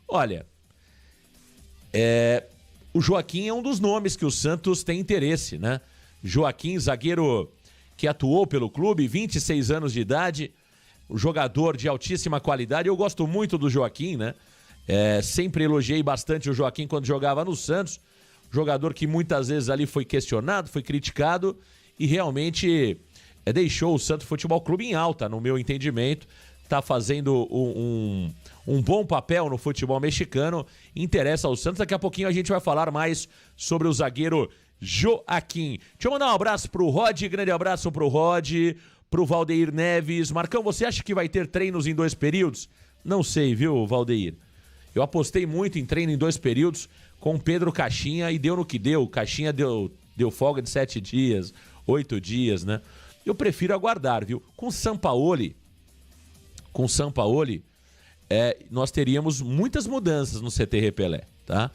Olha, o Joaquim é um dos nomes que o Santos tem interesse, né? Joaquim, zagueiro que atuou pelo clube, 26 anos de idade, um jogador de altíssima qualidade. Eu gosto muito do Joaquim, né? Sempre elogiei bastante o Joaquim quando jogava no Santos. Jogador que muitas vezes ali foi questionado, foi criticado e realmente deixou o Santos Futebol Clube em alta, no meu entendimento. Está fazendo um bom papel no futebol mexicano. Interessa ao Santos. Daqui a pouquinho a gente vai falar mais sobre o zagueiro Joaquim. Deixa eu mandar um abraço pro Rod, grande abraço pro Rod, pro Valdeir Neves. Marcão, você acha que vai ter treinos em 2 períodos? Não sei, viu, Valdeir? Eu apostei muito em treino em 2 períodos com o Pedro Caixinha e deu no que deu. Caixinha deu folga de 7 dias, 8 dias, né? Eu prefiro aguardar, viu? Com o Sampaoli, nós teríamos muitas mudanças no CT Repelé, tá?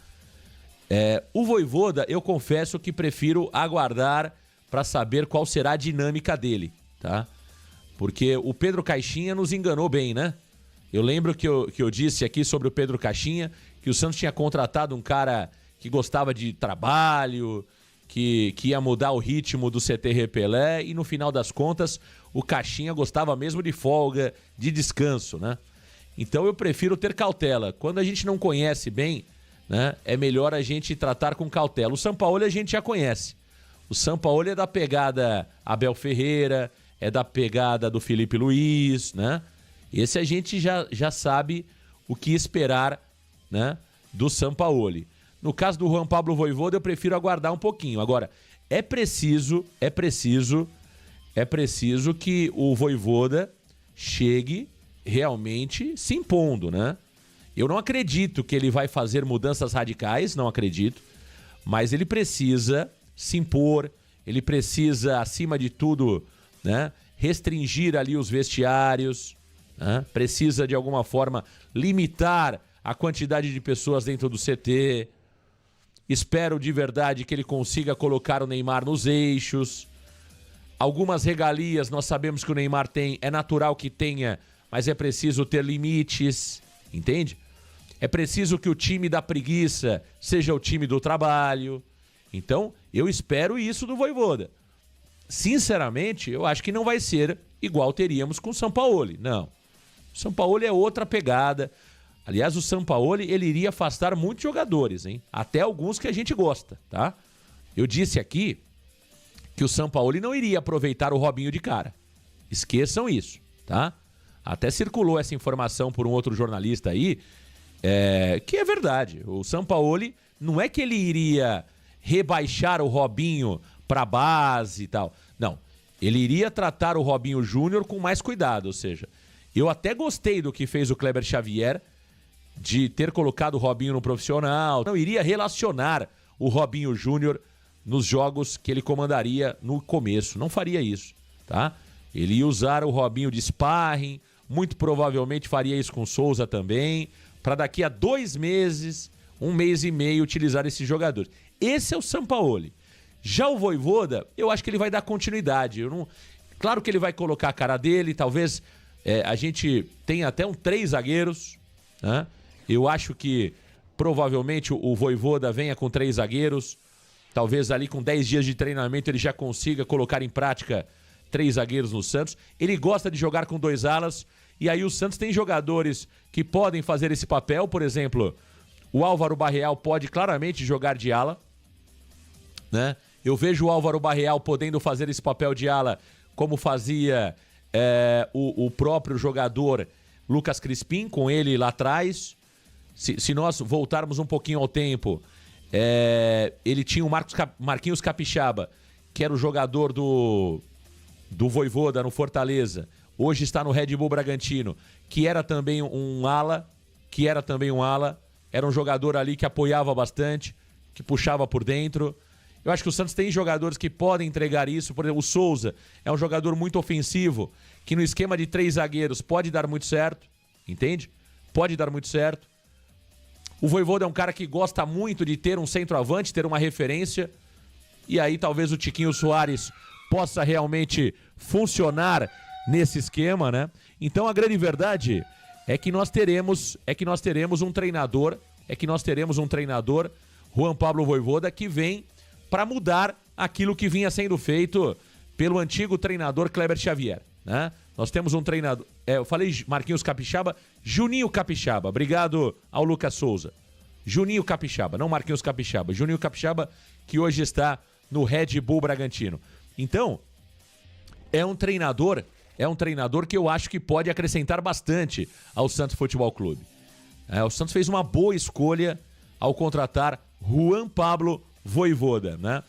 O Vojvoda, eu confesso que prefiro aguardar para saber qual será a dinâmica dele, tá? Porque o Pedro Caixinha nos enganou bem, né? Eu lembro que eu disse aqui sobre o Pedro Caixinha que o Santos tinha contratado um cara que gostava de trabalho, que ia mudar o ritmo do CT Repelé e no final das contas o Caixinha gostava mesmo de folga, de descanso, né? Então eu prefiro ter cautela. Quando a gente não conhece bem, né, é melhor a gente tratar com cautela. O Sampaoli a gente já conhece. O Sampaoli é da pegada Abel Ferreira, é da pegada do Felipe Luiz, né? Esse a gente já sabe o que esperar, né, do Sampaoli. No caso do Juan Pablo Vojvoda, eu prefiro aguardar um pouquinho. Agora, é preciso que o Vojvoda chegue realmente se impondo, né? Eu não acredito que ele vai fazer mudanças radicais, não acredito, mas ele precisa se impor, ele precisa, acima de tudo, né, restringir ali os vestiários, né? Precisa, de alguma forma, limitar a quantidade de pessoas dentro do CT. Espero de verdade que ele consiga colocar o Neymar nos eixos. Algumas regalias nós sabemos que o Neymar tem, é natural que tenha, mas é preciso ter limites, entende? É preciso que o time da preguiça seja o time do trabalho. Então, eu espero isso do Vojvoda. Sinceramente, eu acho que não vai ser igual teríamos com o Sampaoli, não. O Sampaoli é outra pegada. Aliás, o Sampaoli, ele iria afastar muitos jogadores, hein? Até alguns que a gente gosta, tá? Eu disse aqui que o Sampaoli não iria aproveitar o Robinho de cara. Esqueçam isso, tá? Até circulou essa informação por um outro jornalista aí, que é verdade. O Sampaoli não é que ele iria rebaixar o Robinho pra base e tal. Não, ele iria tratar o Robinho Júnior com mais cuidado, ou seja, eu até gostei do que fez o Kleber Xavier de ter colocado o Robinho no profissional. Não iria relacionar o Robinho Júnior nos jogos que ele comandaria no começo. Não faria isso, tá? Ele ia usar o Robinho de sparring, muito provavelmente faria isso com o Souza também, para daqui a 2 meses, 1 mês e meio, utilizar esses jogadores. Esse é o Sampaoli. Já o Vojvoda, eu acho que ele vai dar continuidade. Claro que ele vai colocar a cara dele, talvez a gente tenha até 3 zagueiros, né? Eu acho que provavelmente o Vojvoda venha com 3 zagueiros, talvez ali com 10 dias de treinamento ele já consiga colocar em prática 3 zagueiros no Santos. Ele gosta de jogar com 2 alas, e aí o Santos tem jogadores que podem fazer esse papel. Por exemplo, o Álvaro Barreal pode claramente jogar de ala, né? Eu vejo o Álvaro Barreal podendo fazer esse papel de ala como fazia o próprio jogador Lucas Crispim, com ele lá atrás. Se nós voltarmos um pouquinho ao tempo, ele tinha o Marquinhos Capixaba, que era o jogador do Vojvoda no Fortaleza, hoje está no Red Bull Bragantino, que era também um ala, era um jogador ali que apoiava bastante, que puxava por dentro. Eu acho que o Santos tem jogadores que podem entregar isso. Por exemplo, o Souza é um jogador muito ofensivo, que no esquema de 3 zagueiros pode dar muito certo, entende? Pode dar muito certo. O Vojvoda é um cara que gosta muito de ter um centroavante, ter uma referência, e aí talvez o Tiquinho Soares possa realmente funcionar nesse esquema, né? Então a grande verdade é que nós teremos um treinador, Juan Pablo Vojvoda, que vem para mudar aquilo que vinha sendo feito pelo antigo treinador Kleber Xavier, né? Nós temos um treinador, eu falei Marquinhos Capixaba, Juninho Capixaba, obrigado ao Lucas Souza. Juninho Capixaba, não Marquinhos Capixaba, Juninho Capixaba, que hoje está no Red Bull Bragantino. Então, é um treinador que eu acho que pode acrescentar bastante ao Santos Futebol Clube. O Santos fez uma boa escolha ao contratar Juan Pablo Vojvoda, né?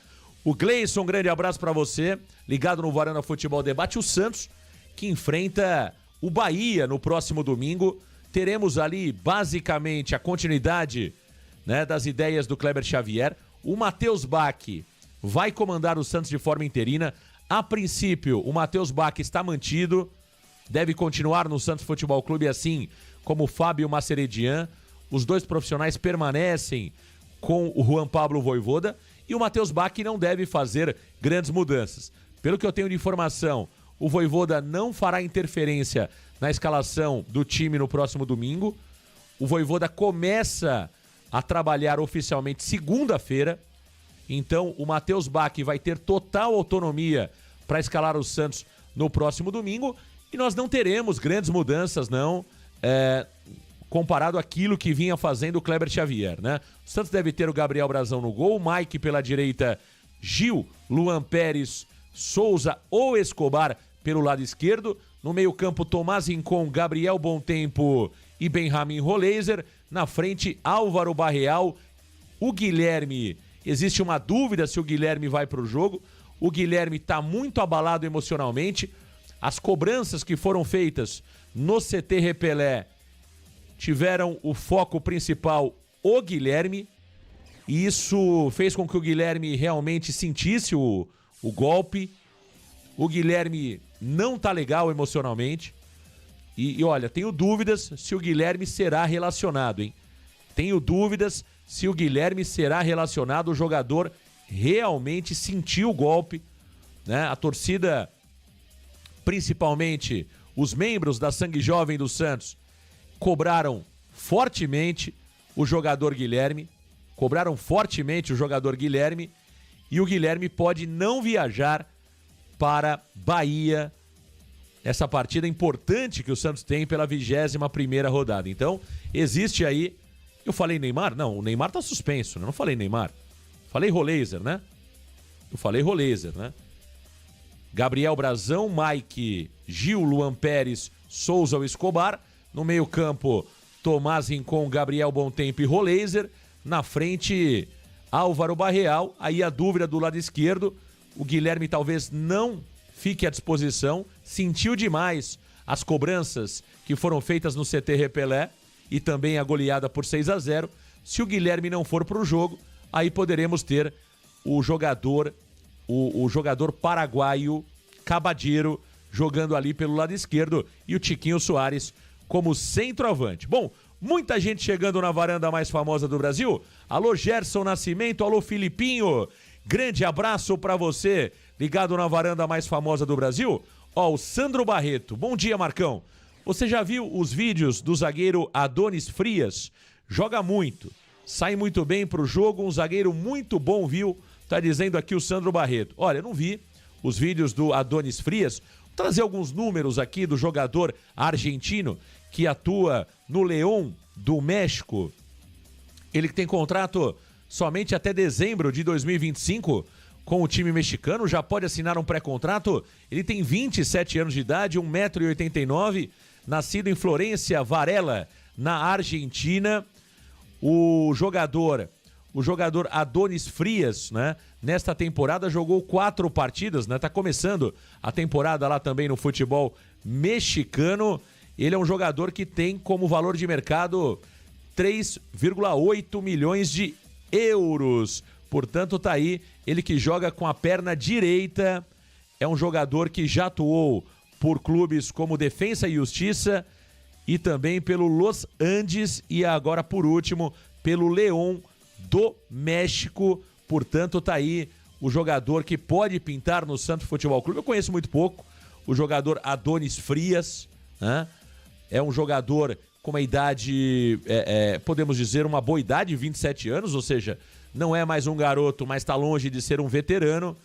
O Gleison, um grande abraço para você, ligado no Varanda Futebol Debate. O Santos, que enfrenta o Bahia no próximo domingo. Teremos ali, basicamente, a continuidade, né, das ideias do Kleber Xavier. O Matheus Bach vai comandar o Santos de forma interina. A princípio, o Matheus Bach está mantido, deve continuar no Santos Futebol Clube, assim como o Fábio Maceredian. Os dois profissionais permanecem com o Juan Pablo Vojvoda e o Matheus Bach não deve fazer grandes mudanças. Pelo que eu tenho de informação, o Vojvoda não fará interferência na escalação do time no próximo domingo. O Vojvoda começa a trabalhar oficialmente segunda-feira. Então, o Matheus Bach vai ter total autonomia para escalar o Santos no próximo domingo. E nós não teremos grandes mudanças, não, comparado àquilo que vinha fazendo o Kleber Xavier, né? O Santos deve ter o Gabriel Brazão no gol, o Mike pela direita, Gil, Luan Pérez, Souza ou Escobar pelo lado esquerdo. No meio-campo, Tomás Rincon, Gabriel Bontempo e Benjamin Roleiser. Na frente, Álvaro Barreal, o Guilherme. Existe uma dúvida se o Guilherme vai para o jogo. O Guilherme está muito abalado emocionalmente. As cobranças que foram feitas no CT Repelé tiveram o foco principal o Guilherme. E isso fez com que o Guilherme realmente sentisse o golpe. O Guilherme não tá legal emocionalmente. E olha, tenho dúvidas se o Guilherme será relacionado, hein? Tenho dúvidas se o Guilherme será relacionado. O jogador realmente sentiu o golpe, né? A torcida, principalmente os membros da Sangue Jovem do Santos, cobraram fortemente o jogador Guilherme. E o Guilherme pode não viajar para Bahia, essa partida importante que o Santos tem pela 21ª rodada. Então, existe aí... Eu falei Neymar? Não, o Neymar tá suspenso, né? Eu não falei Neymar. Falei Roleiser, né? Gabriel Brazão, Mike, Gil, Luan Pérez, Souza ou Escobar. No meio-campo, Tomás Rincon, Gabriel Bontempo e Roleiser. Na frente, Álvaro Barreal. Aí a dúvida do lado esquerdo. O Guilherme talvez não fique à disposição. Sentiu demais as cobranças que foram feitas no CT Repelé e também a goleada por 6-0. Se o Guilherme não for para o jogo, aí poderemos ter o jogador paraguaio Cabadeiro jogando ali pelo lado esquerdo e o Tiquinho Soares como centroavante. Bom, muita gente chegando na varanda mais famosa do Brasil. Alô Gerson Nascimento, alô Filipinho. Grande abraço pra você, ligado na varanda mais famosa do Brasil. Ó, o Sandro Barreto. Bom dia, Marcão. Você já viu os vídeos do zagueiro Adonis Frias? Joga muito, sai muito bem pro jogo, um zagueiro muito bom, viu? Tá dizendo aqui o Sandro Barreto. Olha, eu não vi os vídeos do Adonis Frias. Vou trazer alguns números aqui do jogador argentino que atua no León do México. Ele tem contrato somente até dezembro de 2025 com o time mexicano, já pode assinar um pré-contrato. Ele tem 27 anos de idade, 1,89 m, nascido em Florência Varela, na Argentina. O jogador Adonis Frias, né, nesta temporada jogou 4 partidas, né? Tá começando a temporada lá também no futebol mexicano. Ele é um jogador que tem como valor de mercado 3,8 milhões de euros. Portanto, tá aí, ele que joga com a perna direita, é um jogador que já atuou por clubes como Defensa e Justiça e também pelo Los Andes e agora, por último, pelo León do México. Portanto, tá aí o jogador que pode pintar no Santos Futebol Clube. Eu conheço muito pouco o jogador Adonis Frias, né? é um jogador com uma idade, podemos dizer, uma boa idade, 27 anos, ou seja, não é mais um garoto, mas está longe de ser um veterano,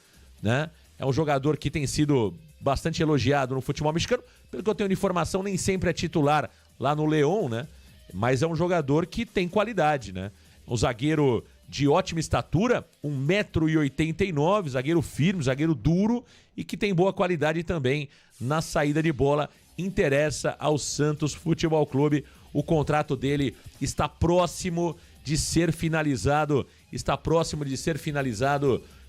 né? É um jogador que tem sido bastante elogiado no futebol mexicano. Pelo que eu tenho de informação, nem sempre é titular lá no León, né? Mas é um jogador que tem qualidade, né? Um zagueiro de ótima estatura, 1,89 m, zagueiro firme, zagueiro duro e que tem boa qualidade também na saída de bola. Interessa ao Santos Futebol Clube. O contrato dele está próximo de ser finalizado,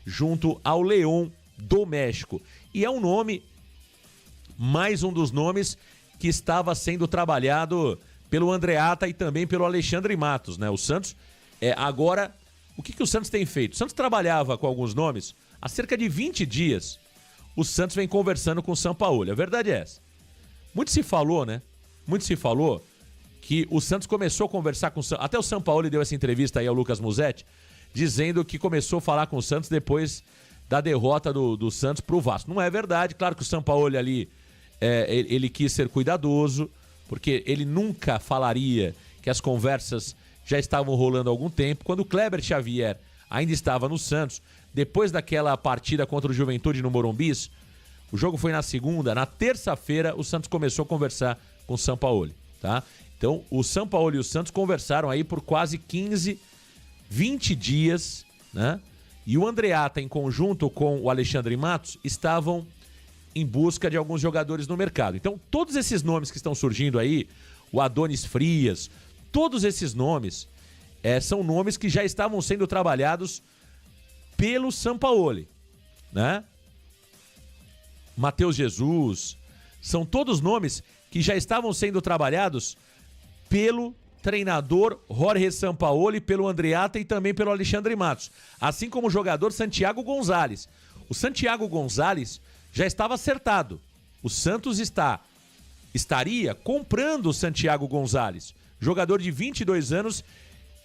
junto ao León do México. E é um nome, mais um dos nomes que estava sendo trabalhado pelo Andreatta e também pelo Alexandre Matos, né? O Santos, agora, o que o Santos tem feito? O Santos trabalhava com alguns nomes há cerca de 20 dias. O Santos vem conversando com o Sampaoli. A verdade é essa. Muito se falou, né? Muito se falou que o Santos começou a conversar com o Santos. Até o Sampaoli deu essa entrevista aí ao Lucas Musetti, dizendo que começou a falar com o Santos depois da derrota do Santos pro Vasco. Não é verdade. Claro que o Sampaoli ali, ele quis ser cuidadoso, porque ele nunca falaria que as conversas já estavam rolando há algum tempo. Quando o Kleber Xavier ainda estava no Santos, depois daquela partida contra o Juventude no Morumbi, o jogo foi na segunda, na terça-feira o Santos começou a conversar com o Sampaoli, tá? Então o Sampaoli e o Santos conversaram aí por quase 15, 20 dias, né? E o Andreatta, em conjunto com o Alexandre Matos, estavam em busca de alguns jogadores no mercado. Então todos esses nomes que estão surgindo aí, o Adonis Frias, todos esses nomes são nomes que já estavam sendo trabalhados pelo Sampaoli, né? Matheus Jesus, são todos nomes que já estavam sendo trabalhados pelo treinador Jorge Sampaoli, pelo Andreatta e também pelo Alexandre Matos, assim como o jogador Santiago Gonzalez. O Santiago Gonzalez já estava acertado. O Santos estaria comprando o Santiago Gonzalez, jogador de 22 anos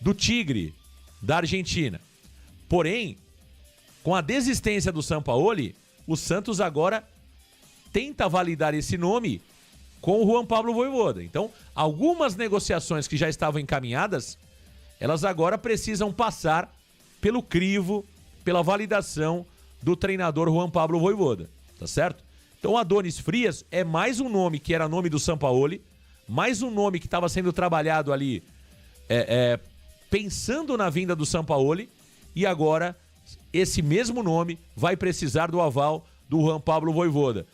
do Tigre, da Argentina. Porém, com a desistência do Sampaoli, o Santos agora tenta validar esse nome com o Juan Pablo Vojvoda. Então, algumas negociações que já estavam encaminhadas, elas agora precisam passar pelo crivo, pela validação do treinador Juan Pablo Vojvoda, tá certo? Então, o Adonis Frias é mais um nome que era nome do Sampaoli, mais um nome que estava sendo trabalhado ali pensando na vinda do Sampaoli, e agora esse mesmo nome vai precisar do aval do Juan Pablo Vojvoda,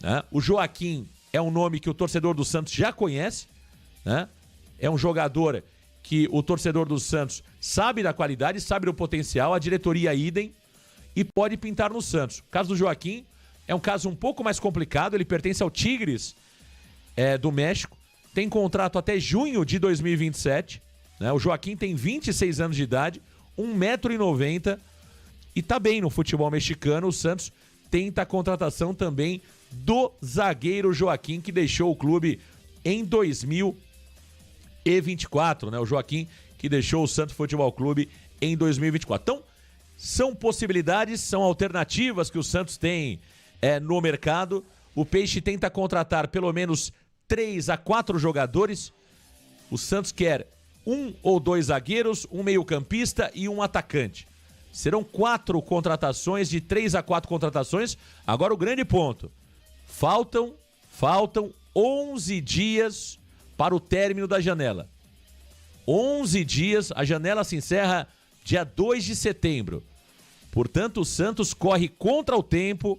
né? O Joaquim é um nome que o torcedor do Santos já conhece, né? É um jogador que o torcedor do Santos sabe da qualidade, sabe do potencial, a diretoria idem, e pode pintar no Santos. O caso do Joaquim é um caso um pouco mais complicado, ele pertence ao Tigres do México, tem contrato até junho de 2027, né? O Joaquim tem 26 anos de idade, 1,90 m e tá bem no futebol mexicano. O Santos tenta a contratação também do zagueiro Joaquim, que deixou o clube em 2024, né? O Joaquim que deixou o Santos Futebol Clube em 2024. Então, são possibilidades, são alternativas que o Santos tem no mercado. O Peixe tenta contratar pelo menos 3 a 4 jogadores. O Santos quer 1 ou 2 zagueiros, um meio-campista e um atacante. Serão 4 contratações, de 3 a 4 contratações. Agora o grande ponto. Faltam 11 dias para o término da janela. 11 dias, a janela se encerra dia 2 de setembro. Portanto, o Santos corre contra o tempo.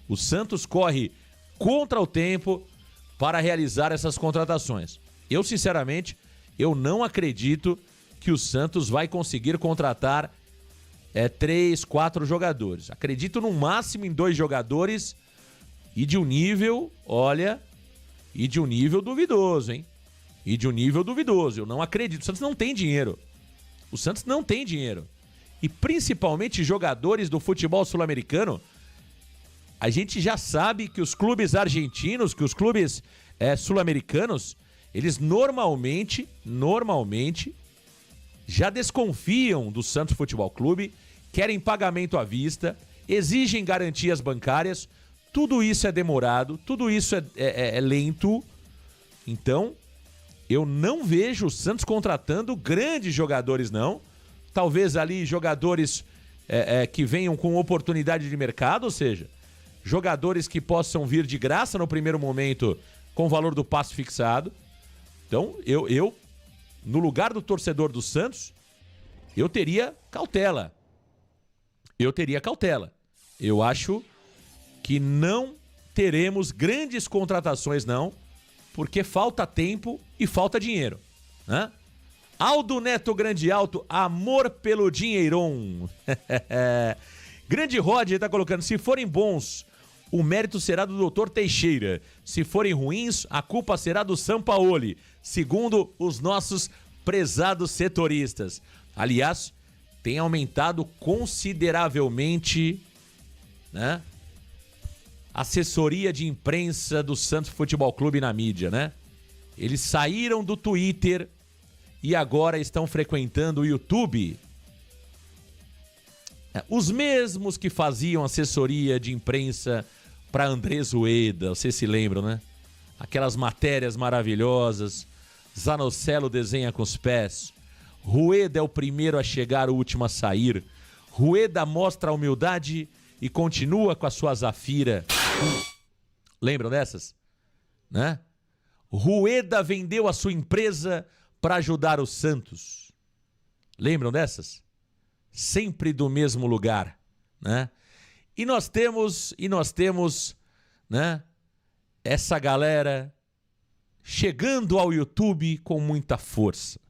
O Santos corre contra o tempo para realizar essas contratações. Eu, sinceramente, eu não acredito que o Santos vai conseguir contratar 3, 4 jogadores. Acredito no máximo em 2 jogadores e de um nível, e de um nível duvidoso, hein? E de um nível duvidoso. Eu não acredito. O Santos não tem dinheiro. O Santos não tem dinheiro. E principalmente jogadores do futebol sul-americano, a gente já sabe que os clubes argentinos, que os clubes sul-americanos, eles normalmente já desconfiam do Santos Futebol Clube, querem pagamento à vista, exigem garantias bancárias. Tudo isso é demorado, tudo isso é lento, Então, eu não vejo o Santos contratando grandes jogadores, não. Talvez ali jogadores que venham com oportunidade de mercado, ou seja, jogadores que possam vir de graça no primeiro momento com o valor do passe fixado. Então, eu no lugar do torcedor do Santos, eu teria cautela. Eu acho que não teremos grandes contratações, não, porque falta tempo e falta dinheiro, né? Aldo Neto Grande Alto, amor pelo dinheirão. Grande Rod tá colocando, se forem bons, o mérito será do Dr. Teixeira. Se forem ruins, a culpa será do Sampaoli, segundo os nossos prezados setoristas. Aliás, tem aumentado consideravelmente, né, a assessoria de imprensa do Santos Futebol Clube na mídia, né? Eles saíram do Twitter e agora estão frequentando o YouTube. Os mesmos que faziam assessoria de imprensa para Andrés Rueda, vocês se lembram, né? Aquelas matérias maravilhosas. Zanocelo desenha com os pés. Rueda é o primeiro a chegar, o último a sair. Rueda mostra a humildade e continua com a sua Zafira. Lembram dessas? Né? Rueda vendeu a sua empresa para ajudar o Santos. Lembram dessas? Sempre do mesmo lugar, né? E nós temos, né, essa galera chegando ao YouTube com muita força.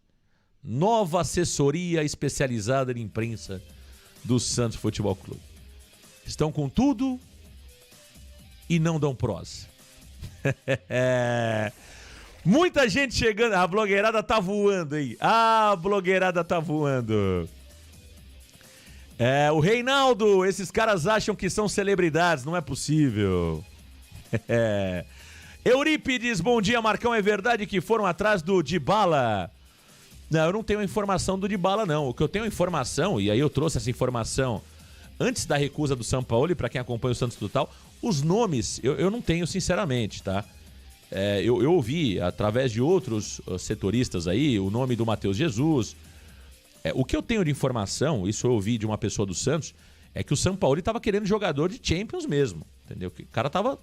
Nova assessoria especializada em imprensa do Santos Futebol Clube. Estão com tudo e não dão prosa. Muita gente chegando. A blogueirada tá voando aí. A blogueirada tá voando. O Reinaldo, esses caras acham que são celebridades, não é possível. Eurípides, bom dia, Marcão, é verdade que foram atrás do Dybala? Não, eu não tenho informação do Dybala, não. O que eu tenho informação, e aí eu trouxe essa informação antes da recusa do Sampaoli, para quem acompanha o Santos Total, os nomes eu não tenho, sinceramente, tá? Eu ouvi, através de outros setoristas aí, o nome do Matheus Jesus. O que eu tenho de informação, isso eu ouvi de uma pessoa do Santos, é que o Sampaoli estava querendo jogador de Champions mesmo, entendeu? O cara tava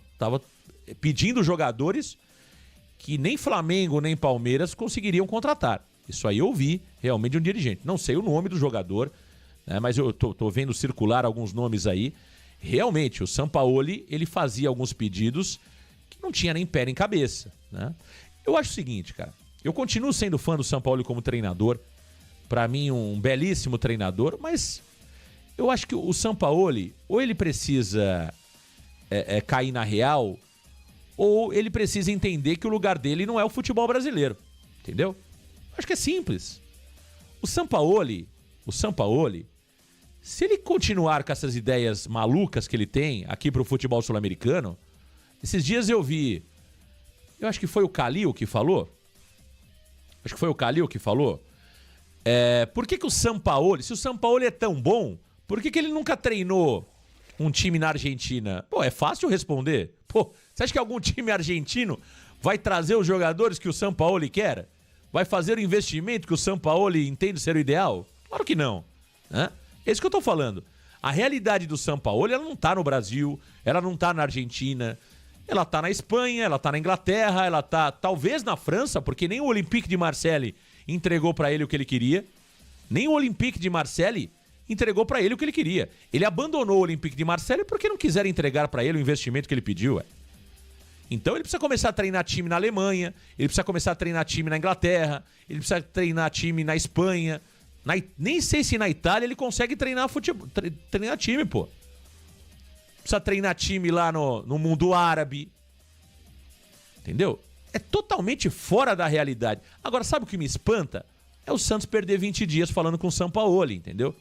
pedindo jogadores que nem Flamengo nem Palmeiras conseguiriam contratar. Isso aí eu ouvi realmente de um dirigente. Não sei o nome do jogador, né, mas eu tô vendo circular alguns nomes aí. Realmente, o Sampaoli, ele fazia alguns pedidos que não tinha nem pé nem cabeça, né? Eu acho o seguinte, cara, eu continuo sendo fã do Sampaoli como treinador. Pra mim, um belíssimo treinador, mas eu acho que o Sampaoli, ou ele precisa cair na real, ou ele precisa entender que o lugar dele não é o futebol brasileiro, entendeu? Acho que é simples. O Sampaoli, se ele continuar com essas ideias malucas que ele tem aqui pro futebol sul-americano, esses dias eu acho que foi o Calil que falou, por que o Sampaoli, se o Sampaoli é tão bom, por que ele nunca treinou um time na Argentina? Pô, é fácil responder. Pô, você acha que algum time argentino vai trazer os jogadores que o Sampaoli quer? Vai fazer o investimento que o Sampaoli entende ser o ideal? Claro que não, né? É isso que eu tô falando. A realidade do Sampaoli, ela não tá no Brasil, ela não tá na Argentina, ela tá na Espanha, ela tá na Inglaterra, ela tá talvez na França, porque nem o Olympique de Marseille entregou pra ele o que ele queria. Nem o Olympique de Marseille entregou pra ele o que ele queria. Ele abandonou o Olympique de Marseille porque não quiseram entregar pra ele o investimento que ele pediu, Então ele precisa começar a treinar time na Alemanha, ele precisa começar a treinar time na Inglaterra, ele precisa treinar time na Espanha. Nem sei se na Itália ele consegue treinar futebol, treinar time, pô. Precisa treinar time lá no mundo árabe. Entendeu? É totalmente fora da realidade. Agora, sabe o que me espanta? É o Santos perder 20 dias falando com o Sampaoli, entendeu?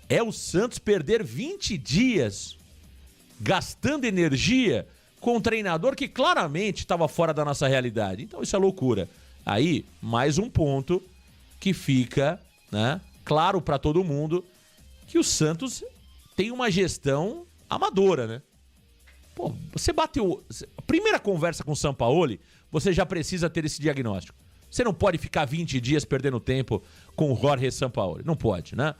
É o Santos perder 20 dias gastando energia com um treinador que claramente estava fora da nossa realidade. Então isso é loucura. Aí, mais um ponto que fica, né, claro para todo mundo que o Santos tem uma gestão amadora, né? Pô, você bateu... A primeira conversa com o Sampaoli, você já precisa ter esse diagnóstico. Você não pode ficar 20 dias perdendo tempo com o Jorge Sampaoli. Não pode, né?